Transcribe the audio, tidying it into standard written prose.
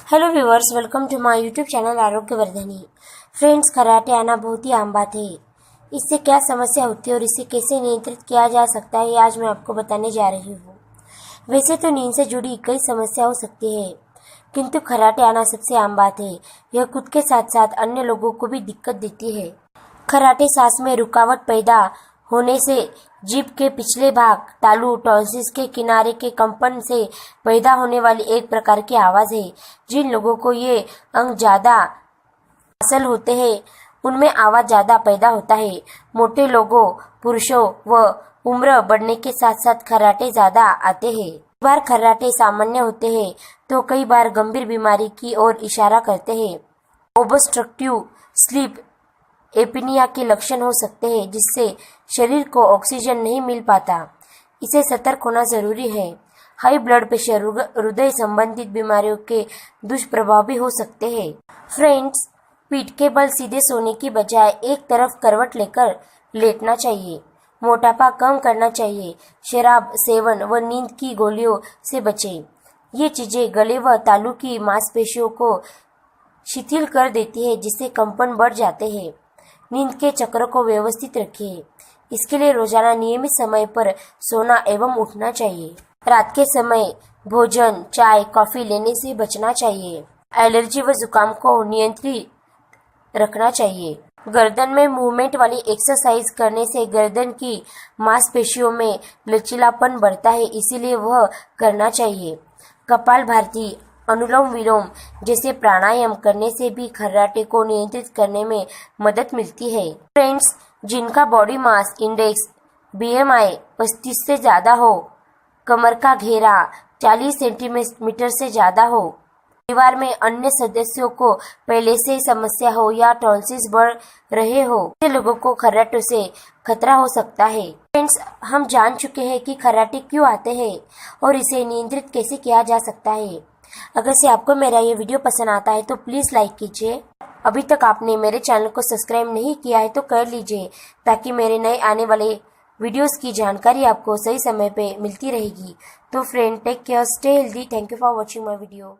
Hello viewers, welcome to my YouTube channel Arogyavardhini. Friends, karate आना बहुत ही आम बात है। इससे क्या समस्या होती है और इसे कैसे नियंत्रित किया जा सकता है, ये आज मैं आपको बताने जा रही हूँ। वैसे तो नींद से जुड़ी कई समस्या हो सकती है, किंतु कराटे आना सबसे आम बात है। यह खुद के साथ साथ अन्य लोगों को भी दिक्कत देती है। कराटे सांस में रुकावट पैदा होने से जीभ के पिछले भाग तालू टॉन्सिल्स के किनारे के कंपन से पैदा होने वाली एक प्रकार की आवाज है। जिन लोगों को ये अंग ज्यादा हासिल होते हैं उनमें आवाज ज्यादा पैदा होता है। मोटे लोगों, पुरुषों व उम्र बढ़ने के साथ साथ खर्राटे ज्यादा आते हैं। कई बार खर्राटे सामान्य होते हैं तो कई बार गंभीर बीमारी की ओर इशारा करते हैं। ओब्स्ट्रक्टिव स्लीप एपनिया के लक्षण हो सकते हैं, जिससे शरीर को ऑक्सीजन नहीं मिल पाता। इसे सतर्क होना जरूरी है। हाई ब्लड प्रेशर, हृदय संबंधित बीमारियों के दुष्प्रभाव भी हो सकते हैं। फ्रेंड्स, पीठ के बल सीधे सोने की बजाय एक तरफ करवट लेकर लेटना चाहिए। मोटापा कम करना चाहिए। शराब सेवन व नींद की गोलियों से बचें। ये चीजें गले व तालू की मांसपेशियों को शिथिल कर देती है, जिससे कंपन बढ़ जाते हैं। नींद के चक्र को व्यवस्थित रखिए। इसके लिए रोजाना नियमित समय पर सोना एवं उठना चाहिए। रात के समय भोजन, चाय, कॉफी लेने से बचना चाहिए। एलर्जी व जुकाम को नियंत्रित रखना चाहिए। गर्दन में मूवमेंट वाली एक्सरसाइज करने से गर्दन की मांसपेशियों में लचीलापन बढ़ता है, इसीलिए वह करना चाहिए। कपालभाति, अनुलोम विलोम जैसे प्राणायाम करने से भी खर्राटे को नियंत्रित करने में मदद मिलती है। फ्रेंड्स, जिनका बॉडी मास इंडेक्स BMI 35 से ज्यादा हो, कमर का घेरा 40 सेंटीमीटर से ज्यादा हो, परिवार में अन्य सदस्यों को पहले से समस्या हो या टॉन्सिल्स बढ़ रहे हो, ऐसे लोगों को खर्राटे से खतरा हो सकता है। फ्रेंड्स, हम जान चुके हैं कि खर्राटे क्यों आते हैं और इसे नियंत्रित कैसे किया जा सकता है। अगर से आपको मेरा ये वीडियो पसंद आता है तो प्लीज लाइक कीजिए। अभी तक आपने मेरे चैनल को सब्सक्राइब नहीं किया है तो कर लीजिए, ताकि मेरे नए आने वाले वीडियोस की जानकारी आपको सही समय पे मिलती रहेगी। तो friend, take care, stay healthy. Thank you for watching my video.